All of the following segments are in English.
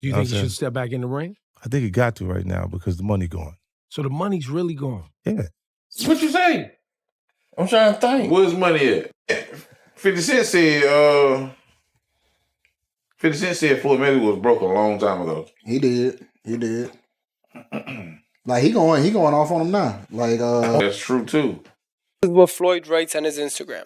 Do you think he should step back in the ring? I think he got to right now because the money gone. So the money's really gone? Yeah. What you say? I'm trying to think. Where's money at? 50 Cent said, 50 Cent said Floyd Mayweather was broke a long time ago. He did. Like he going off on him now. Like that's true too. This is what Floyd writes on his Instagram.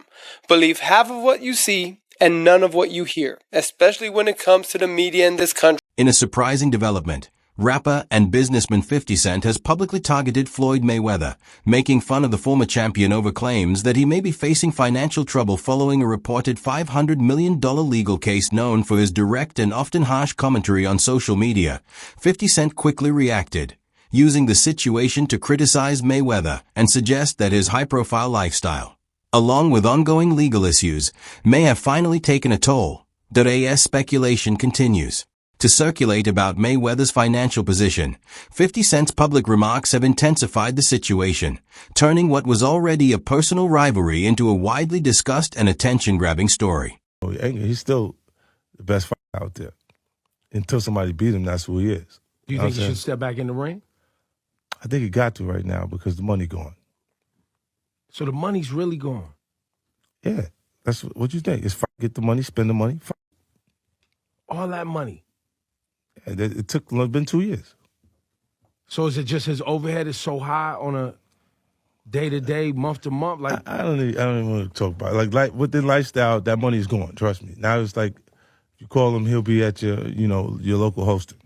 Believe half of what you see and none of what you hear, especially when it comes to the media in this country. In a surprising development, rapper and businessman 50 Cent has publicly targeted Floyd Mayweather, making fun of the former champion over claims that he may be facing financial trouble following a reported $500 million legal case. Known for his direct and often harsh commentary on social media, 50 Cent quickly reacted, using the situation to criticize Mayweather and suggest that his high-profile lifestyle, along with ongoing legal issues, may have finally taken a toll. As speculation continues to circulate about Mayweather's financial position, 50 Cent's public remarks have intensified the situation, turning what was already a personal rivalry into a widely discussed and attention-grabbing story. He's still the best fighter out there. Until somebody beat him, that's who he is. Do you think he should step back in the ring? I think he got to right now because the money gone. So the money's really gone? Yeah. That's what you think. It's get the money, spend the money. All that money? It's been 2 years. So is it just his overhead is so high on a day-to-day, month-to-month? Like I don't even want to talk about it. Like with the lifestyle, that money's gone. Trust me. Now it's like if you call him, he'll be at your local hosting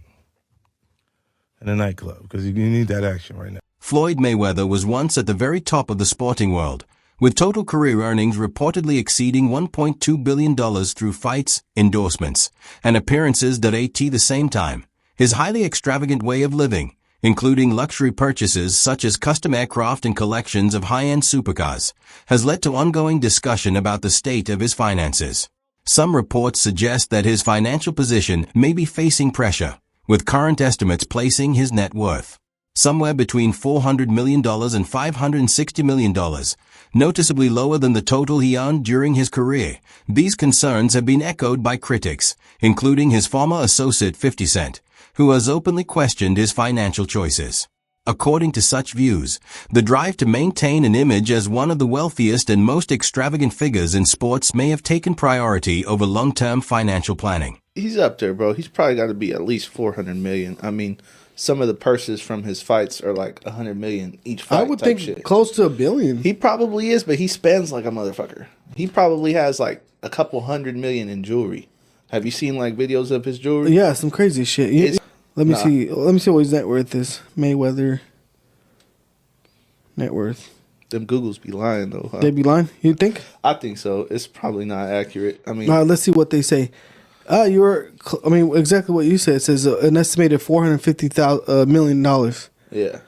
in a nightclub because you need that action right now. Floyd Mayweather was once at the very top of the sporting world, with total career earnings reportedly exceeding $1.2 billion through fights, endorsements, and appearances. At the same time, his highly extravagant way of living, including luxury purchases such as custom aircraft and collections of high-end supercars, has led to ongoing discussion about the state of his finances. Some reports suggest that his financial position may be facing pressure, with current estimates placing his net worth somewhere between $400 million and $560 million, noticeably lower than the total he earned during his career. These concerns have been echoed by critics, including his former associate 50 Cent, who has openly questioned his financial choices. According to such views, the drive to maintain an image as one of the wealthiest and most extravagant figures in sports may have taken priority over long-term financial planning. He's up there, bro. He's probably got to be at least $400 million. I mean, some of the purses from his fights are like $100 million each fight. I would think shit. Close to $1 billion. He probably is, but he spends like a motherfucker. He probably has like a couple $100 million in jewelry. Have you seen like videos of his jewelry? Yeah, some crazy shit. Let me see. Let me see what his net worth is. Mayweather net worth. Them Googles be lying though. Huh? They be lying? You think? I think so. It's probably not accurate. I mean, all right, let's see what they say. Exactly what you said. It says an estimated $450 million. Yeah.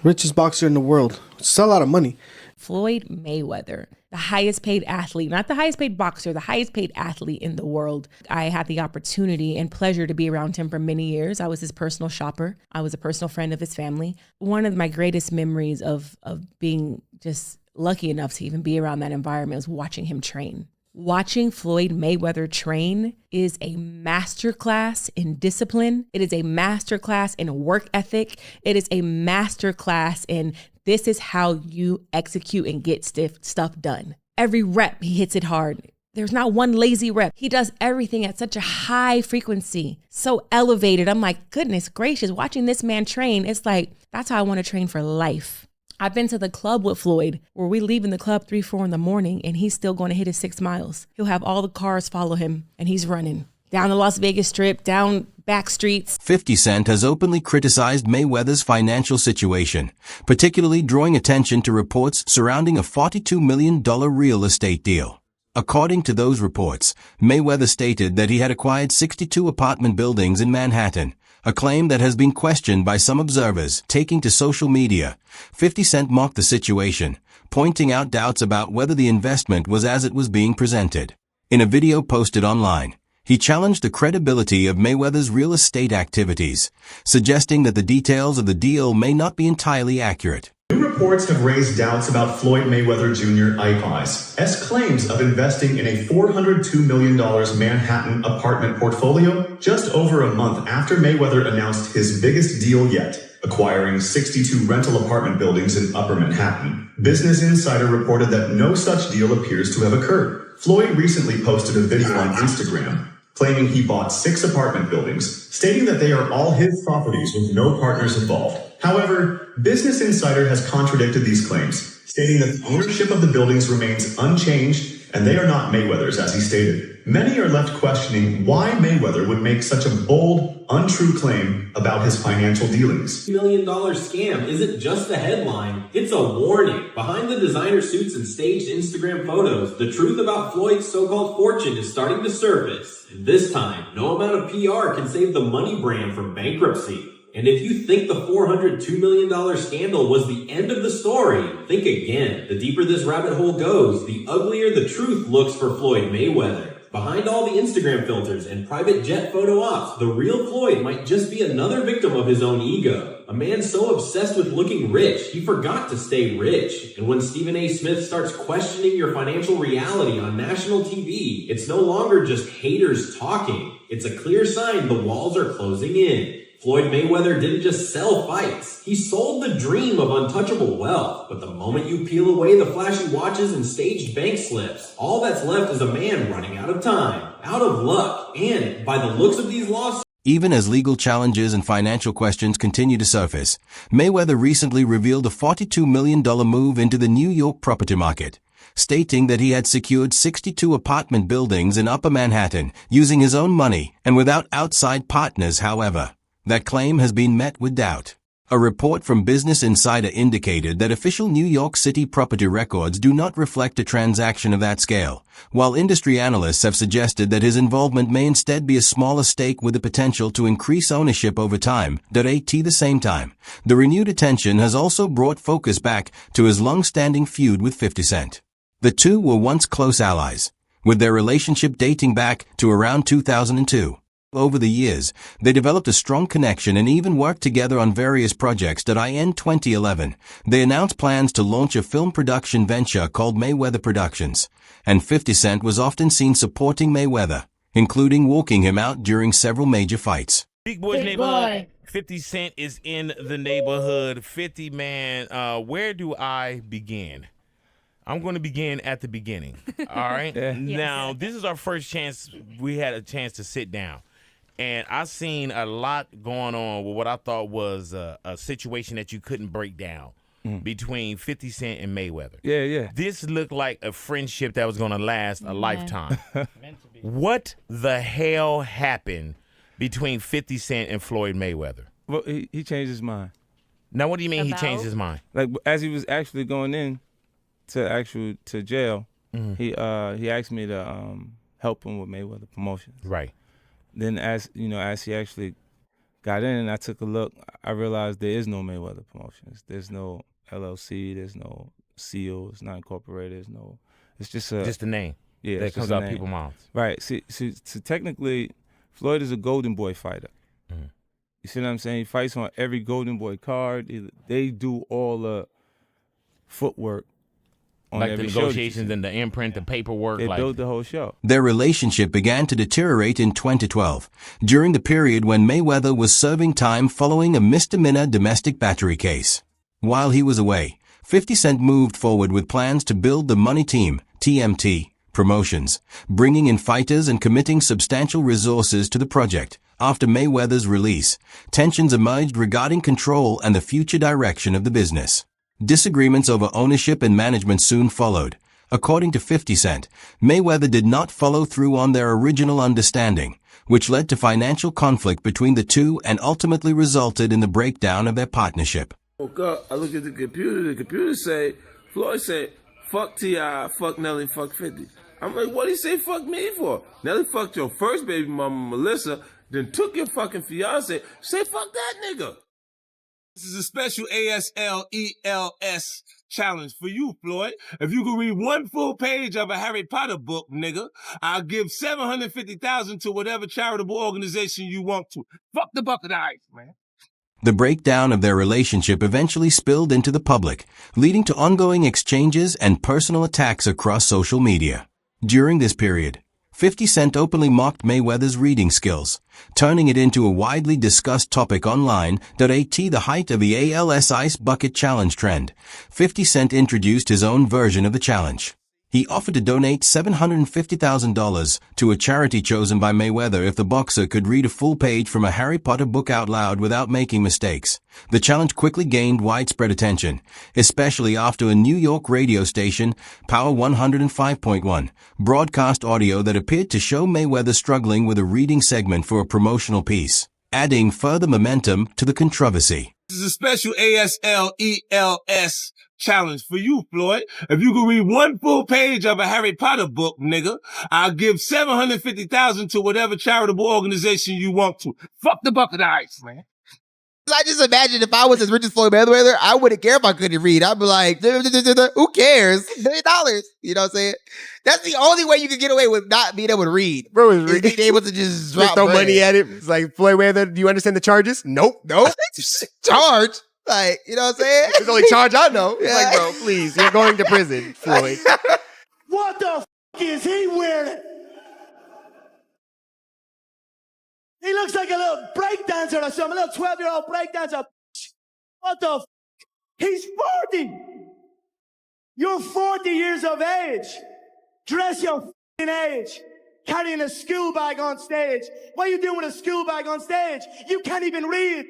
Richest boxer in the world. It's a lot of money. Floyd Mayweather, the highest paid athlete, not the highest paid boxer, the highest paid athlete in the world. I had the opportunity and pleasure to be around him for many years. I was his personal shopper. I was a personal friend of his family. One of my greatest memories of being just lucky enough to even be around that environment was watching him train. Watching Floyd Mayweather train is a masterclass in discipline. It is a masterclass in work ethic. It is a masterclass in this is how you execute and get stuff done. Every rep, he hits it hard. There's not one lazy rep. He does everything at such a high frequency, so elevated. I'm like, goodness gracious, watching this man train, it's like, that's how I want to train for life. I've been to the club with Floyd where we leave in the club 3, 4 in the morning and he's still going to hit his 6 miles. He'll have all the cars follow him and he's running down the Las Vegas Strip, down back streets. 50 Cent has openly criticized Mayweather's financial situation, particularly drawing attention to reports surrounding a $42 million real estate deal. According to those reports, Mayweather stated that he had acquired 62 apartment buildings in Manhattan, a claim that has been questioned by some observers. Taking to social media, 50 Cent mocked the situation, pointing out doubts about whether the investment was as it was being presented. In a video posted online, he challenged the credibility of Mayweather's real estate activities, suggesting that the details of the deal may not be entirely accurate. New reports have raised doubts about Floyd Mayweather Jr. IPI's claims of investing in a $402 million Manhattan apartment portfolio just over a month after Mayweather announced his biggest deal yet, acquiring 62 rental apartment buildings in Upper Manhattan. Business Insider reported that no such deal appears to have occurred. Floyd recently posted a video on Instagram claiming he bought 6 apartment buildings, stating that they are all his properties with no partners involved. However, Business Insider has contradicted these claims, stating that the ownership of the buildings remains unchanged and they are not Mayweather's, as he stated. Many are left questioning why Mayweather would make such a bold, untrue claim about his financial dealings. $1 million scam isn't just a headline, it's a warning. Behind the designer suits and staged Instagram photos, the truth about Floyd's so-called fortune is starting to surface. And this time, no amount of PR can save the money brand from bankruptcy. And if you think the $402 million scandal was the end of the story, think again. The deeper this rabbit hole goes, the uglier the truth looks for Floyd Mayweather. Behind all the Instagram filters and private jet photo ops, the real Floyd might just be another victim of his own ego. A man so obsessed with looking rich, he forgot to stay rich. And when Stephen A. Smith starts questioning your financial reality on national TV, it's no longer just haters talking. It's a clear sign the walls are closing in. Floyd Mayweather didn't just sell fights. He sold the dream of untouchable wealth. But the moment you peel away the flashy watches and staged bank slips, all that's left is a man running out of time, out of luck, and by the looks of these lawsuits, Even as legal challenges and financial questions continue to surface, Mayweather recently revealed a $42 million move into the New York property market, stating that he had secured 62 apartment buildings in Upper Manhattan using his own money and without outside partners, however. That claim has been met with doubt. A report from Business Insider indicated that official New York City property records do not reflect a transaction of that scale, while industry analysts have suggested that his involvement may instead be a smaller stake with the potential to increase ownership over time. At the same time, the renewed attention has also brought focus back to his long-standing feud with 50 Cent. The two were once close allies, with their relationship dating back to around 2002. Over the years, they developed a strong connection and even worked together on various projects. In 2011, they announced plans to launch a film production venture called Mayweather Productions, and 50 Cent was often seen supporting Mayweather, including walking him out during several major fights. Big Boy's neighborhood. 50 Cent is in the neighborhood. 50, man, where do I begin? I'm going to begin at the beginning, all right? Yes. Now, this is our first chance. We had a chance to sit down. And I seen a lot going on with what I thought was a situation that you couldn't break down between 50 Cent and Mayweather. Yeah. This looked like a friendship that was going to last a lifetime. What the hell happened between 50 Cent and Floyd Mayweather? Well, he changed his mind. Now, what do you mean he changed his mind? Like, as he was actually going in to jail, he asked me to help him with Mayweather Promotions. Right. Then as he actually got in and I took a look, I realized there is no Mayweather Promotions. There's no LLC, there's no seal, it's not incorporated, it's just a name. Yeah, that comes out people's mouths. Right. See, technically, Floyd is a Golden Boy fighter. You see what I'm saying? He fights on every Golden Boy card. They do all the footwork. Like the negotiations and the imprint, the paperwork. They built the whole show. Their relationship began to deteriorate in 2012, during the period when Mayweather was serving time following a misdemeanor domestic battery case. While he was away, 50 Cent moved forward with plans to build the Money Team, TMT, Promotions, bringing in fighters and committing substantial resources to the project. After Mayweather's release, tensions emerged regarding control and the future direction of the business. Disagreements over ownership and management soon followed. According to 50 Cent, Mayweather did not follow through on their original understanding, which led to financial conflict between the two and ultimately resulted in the breakdown of their partnership. Woke up, I looked at the computer say, Floyd said, fuck T.I., fuck Nelly, fuck 50. I'm like, what'd he say fuck me for? Nelly fucked your first baby mama, Melissa, then took your fucking fiance. Say fuck that nigga. This is a special ASLELS challenge for you, Floyd. If you can read one full page of a Harry Potter book, nigga, I'll give $750,000 to whatever charitable organization you want to. Fuck the bucket of ice, man. The breakdown of their relationship eventually spilled into the public, leading to ongoing exchanges and personal attacks across social media. During this period, 50 Cent openly mocked Mayweather's reading skills, turning it into a widely discussed topic online. At the height of the ALS Ice Bucket Challenge trend, 50 Cent introduced his own version of the challenge. He offered to donate $750,000 to a charity chosen by Mayweather if the boxer could read a full page from a Harry Potter book out loud without making mistakes. The challenge quickly gained widespread attention, especially after a New York radio station, Power 105.1, broadcast audio that appeared to show Mayweather struggling with a reading segment for a promotional piece, adding further momentum to the controversy. This is a special ASLELS challenge for you, Floyd. If you can read one full page of a Harry Potter book, nigga, I'll give $750,000 to whatever charitable organization you want to. Fuck the bucket of ice, man. I just imagine if I was as rich as Floyd Mayweather, I wouldn't care if I couldn't read. I'd be like, who cares? $1 million. You know what I'm saying? That's the only way you can get away with not being able to read. Bro, is being able to just drop throw bread. money at it. It's like, Floyd Mayweather, do you understand the charges? Nope. Charge? Like, you know what I'm saying? It's the only charge I know. It's Yeah. like, bro, please, you're going to prison, Floyd. What the f*** is he wearing? He looks like a little breakdancer or something, a little 12-year-old breakdancer. What the f***? He's 40. You're 40 years of age. Dress your f***ing age. Carrying a school bag on stage. What are you doing with a school bag on stage? You can't even read.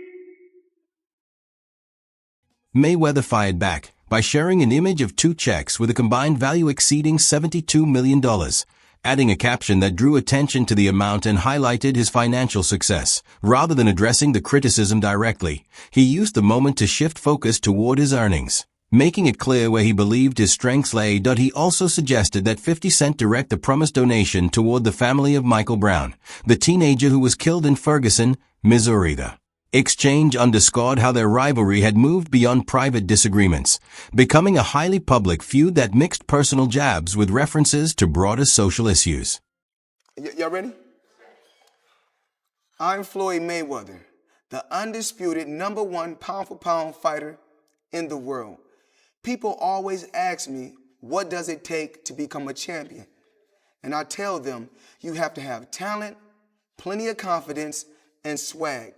Mayweather fired back by sharing an image of two checks with a combined value exceeding $72 million, adding a caption that drew attention to the amount and highlighted his financial success. Rather than addressing the criticism directly, he used the moment to shift focus toward his earnings, making it clear where he believed his strengths lay. He also suggested that 50 Cent direct the promised donation toward the family of Michael Brown, the teenager who was killed in Ferguson, Missouri. The exchange underscored how their rivalry had moved beyond private disagreements, becoming a highly public feud that mixed personal jabs with references to broader social issues. Y'all ready? I'm Floyd Mayweather, the undisputed #1 pound-for-pound fighter in the world. People always ask me, what does it take to become a champion? And I tell them, you have to have talent, plenty of confidence, and swag.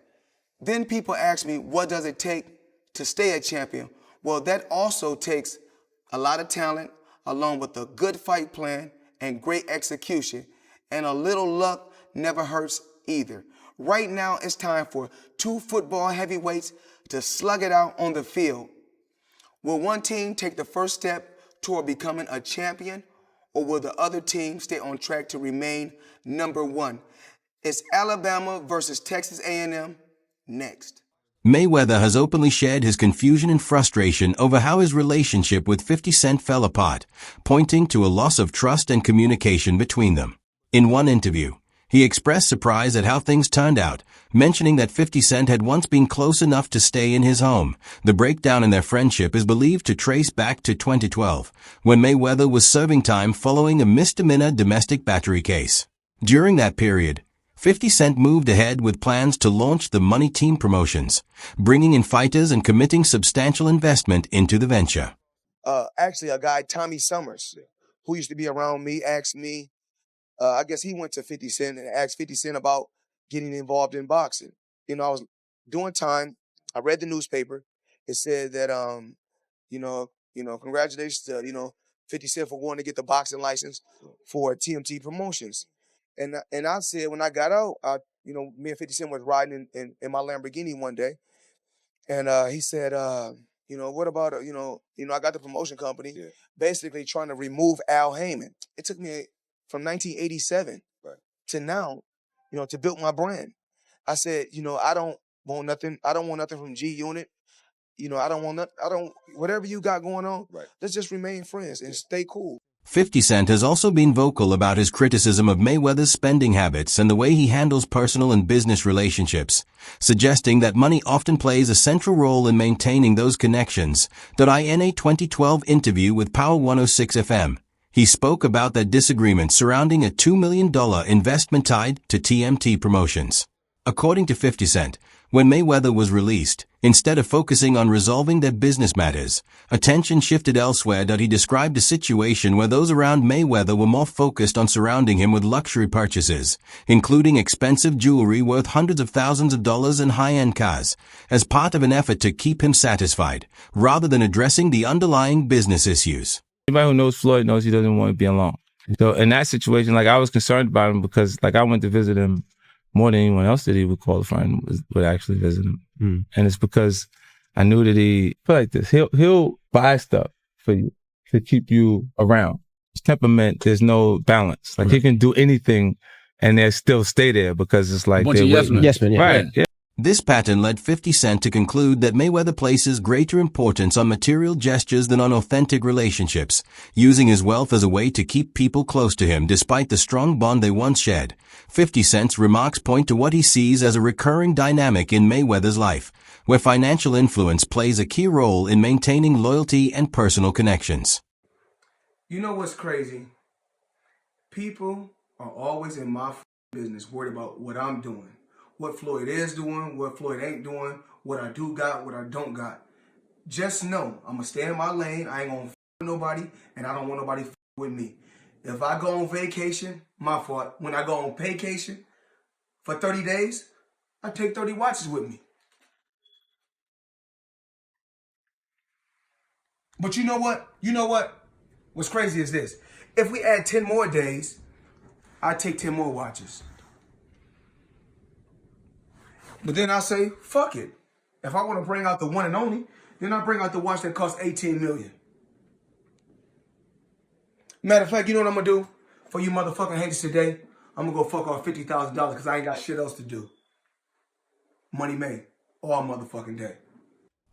Then people ask me, what does it take to stay a champion? Well, that also takes a lot of talent, along with a good fight plan and great execution. And a little luck never hurts either. Right now, it's time for 2 football heavyweights to slug it out on the field. Will one team take the first step toward becoming a champion, or will the other team stay on track to remain #1? It's Alabama versus Texas A&M. Next. Mayweather has openly shared his confusion and frustration over how his relationship with 50 Cent fell apart, pointing to a loss of trust and communication between them. In one interview, he expressed surprise at how things turned out, mentioning that 50 Cent had once been close enough to stay in his home. The breakdown in their friendship is believed to trace back to 2012, when Mayweather was serving time following a misdemeanor domestic battery case. During that period, 50 Cent moved ahead with plans to launch the Money Team promotions, bringing in fighters and committing substantial investment into the venture. Actually, a guy, Tommy Summers, who used to be around me, asked me, I guess he went to 50 Cent and asked 50 Cent about getting involved in boxing. You know, I was doing time. I read the newspaper. It said that, congratulations to, 50 Cent for wanting to get the boxing license for TMT Promotions. And I said, when I got out, me and 50 Cent was riding in my Lamborghini one day. And he said, what about, I got the promotion company, basically trying to remove Al Heyman. It took me from 1987 to now, to build my brand. I said, I don't want nothing from G Unit. Whatever you got going on, let's just remain friends and stay cool. 50 Cent has also been vocal about his criticism of Mayweather's spending habits and the way he handles personal and business relationships, suggesting that money often plays a central role in maintaining those connections. In a 2012 interview with Power 106 FM, he spoke about that disagreement surrounding a $2 million investment tied to TMT Promotions. According to 50 Cent, When Mayweather was released, instead of focusing on resolving their business matters, attention shifted elsewhere. He described a situation where those around Mayweather were more focused on surrounding him with luxury purchases, including expensive jewelry worth hundreds of thousands of dollars and high-end cars, as part of an effort to keep him satisfied, rather than addressing the underlying business issues. Anybody who knows Floyd knows he doesn't want to be alone. So in that situation, like, I was concerned about him because, like, I went to visit him more than anyone else that he would call a friend would actually visit him. And it's because I knew that he put like this. He'll buy stuff for you to keep you around. His temperament, there's no balance. Like, he can do anything and they still stay there because it's like they're yes men, yeah. Right. Yeah. This pattern led 50 Cent to conclude that Mayweather places greater importance on material gestures than on authentic relationships, using his wealth as a way to keep people close to him despite the strong bond they once shared. 50 Cent's remarks point to what he sees as a recurring dynamic in Mayweather's life, where financial influence plays a key role in maintaining loyalty and personal connections. You know what's crazy? People are always in my business worried about what I'm doing. What Floyd is doing, what Floyd ain't doing, what I do got, what I don't got. Just know, I'm going to stay in my lane. I ain't going to with nobody, and I don't want nobody with me. If I go on vacation, my fault. When I go on vacation for 30 days, I take 30 watches with me. But you know what? You know what? What's crazy is this. If we add 10 more days, I take 10 more watches. But then I say, fuck it. If I want to bring out the one and only, then I bring out the watch that costs $18 million. Matter of fact, you know what I'm going to do? For you motherfucking haters today, I'm going to go fuck off $50,000 because I ain't got shit else to do. Money made. All motherfucking day.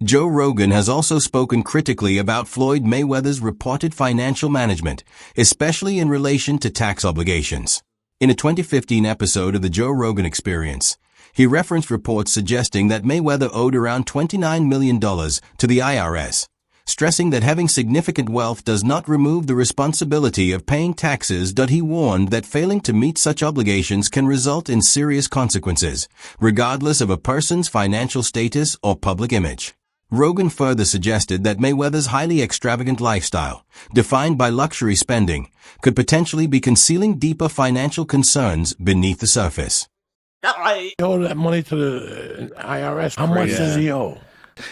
Joe Rogan has also spoken critically about Floyd Mayweather's reported financial management, especially in relation to tax obligations. In a 2015 episode of The Joe Rogan Experience, he referenced reports suggesting that Mayweather owed around $29 million to the IRS, stressing that having significant wealth does not remove the responsibility of paying taxes. He warned that failing to meet such obligations can result in serious consequences, regardless of a person's financial status or public image. Rogan further suggested that Mayweather's highly extravagant lifestyle, defined by luxury spending, could potentially be concealing deeper financial concerns beneath the surface. I owe that money to the IRS. How much does he owe?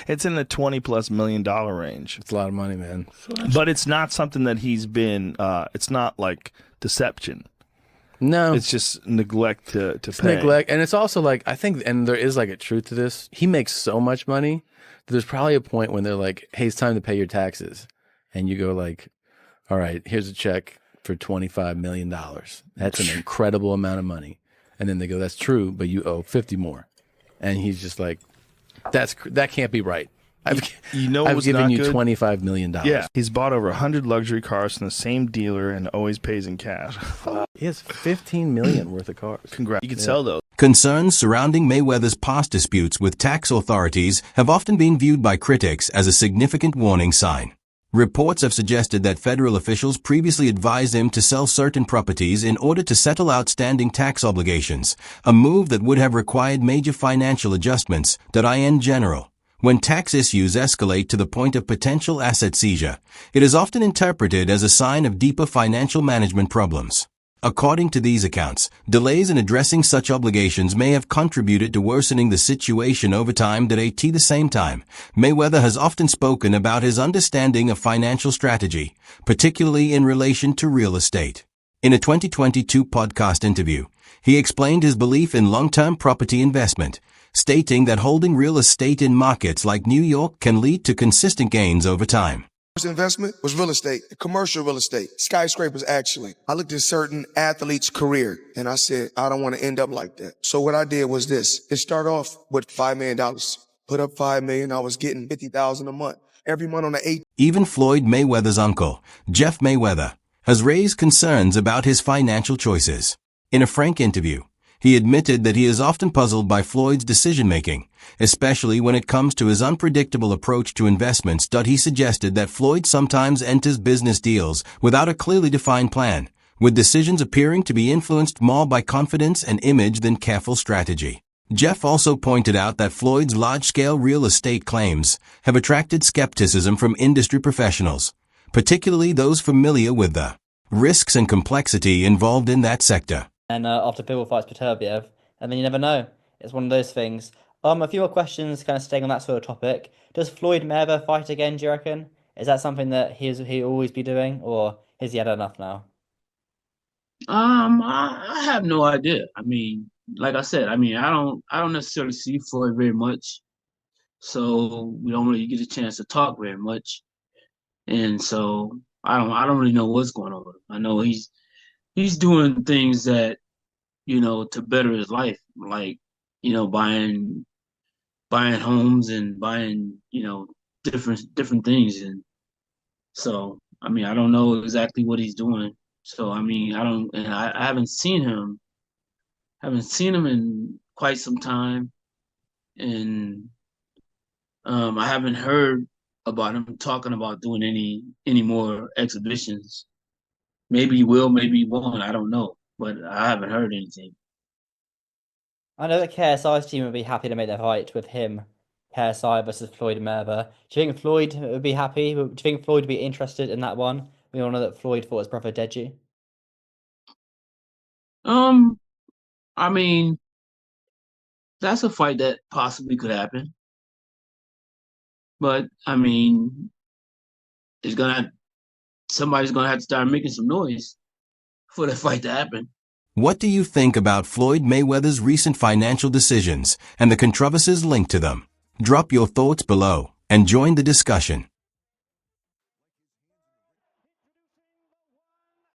It's in the $20+ million range. It's a lot of money, man. But it's not something that he's been, it's not like deception. No. It's just neglect to It's pay. neglect. And it's also like, I think, and there is like a truth to this. He makes so much money that there's probably a point when they're like, hey, it's time to pay your taxes. And you go like, all right, here's a check for $25 million. That's an incredible amount of money. And then they go, that's true, but you owe 50 more. And he's just like, that can't be right. I've given you $25 million. Yeah, he's bought over 100 luxury cars from the same dealer and always pays in cash. He has $15 million worth of cars. Congrats. You can sell those. Concerns surrounding Mayweather's past disputes with tax authorities have often been viewed by critics as a significant warning sign. Reports have suggested that federal officials previously advised him to sell certain properties in order to settle outstanding tax obligations, a move that would have required major financial adjustments. In general, when tax issues escalate to the point of potential asset seizure, it is often interpreted as a sign of deeper financial management problems. According to these accounts, delays in addressing such obligations may have contributed to worsening the situation over time. At the same time, Mayweather has often spoken about his understanding of financial strategy, particularly in relation to real estate. In a 2022 podcast interview, he explained his belief in long-term property investment, stating that holding real estate in markets like New York can lead to consistent gains over time. First investment was real estate, commercial real estate, skyscrapers actually. I looked at certain athletes' career and I said, I don't want to end up like that. So what I did was this. It started off with $5 million. Put up $5 million, I was getting $50,000 a month. Every month on the 8th. Even Floyd Mayweather's uncle, Jeff Mayweather, has raised concerns about his financial choices. In a frank interview, he admitted that he is often puzzled by Floyd's decision-making, especially when it comes to his unpredictable approach to investments. He suggested that Floyd sometimes enters business deals without a clearly defined plan, with decisions appearing to be influenced more by confidence and image than careful strategy. Jeff also pointed out that Floyd's large-scale real estate claims have attracted skepticism from industry professionals, particularly those familiar with the risks and complexity involved in that sector. And after Bill fights Peterbiev, and then you never know. It's one of those things. A few more questions, kind of staying on that sort of topic. Does Floyd Mayweather fight again, do you reckon? Is that something that he'll always be doing, or has he had enough now? I have no idea. I mean, like I said, I don't necessarily see Floyd very much, so we don't really get a chance to talk very much, and so I don't really know what's going on with him. I know he's doing things that, to better his life, like, buying homes and buying, different things, and so I don't know exactly what he's doing. So I haven't seen him in quite some time, and I haven't heard about him talking about doing any more exhibitions. Maybe he will, maybe he won't. I don't know, but I haven't heard anything. I know that KSI's team would be happy to make their fight with him, KSI versus Floyd Mayweather. Do you think Floyd would be happy? Do you think Floyd would be interested in that one? We all know that Floyd fought his brother Deji. That's a fight that possibly could happen, but somebody's gonna have to start making some noise for the fight to happen. What do you think about Floyd Mayweather's recent financial decisions and the controversies linked to them? Drop your thoughts below and join the discussion.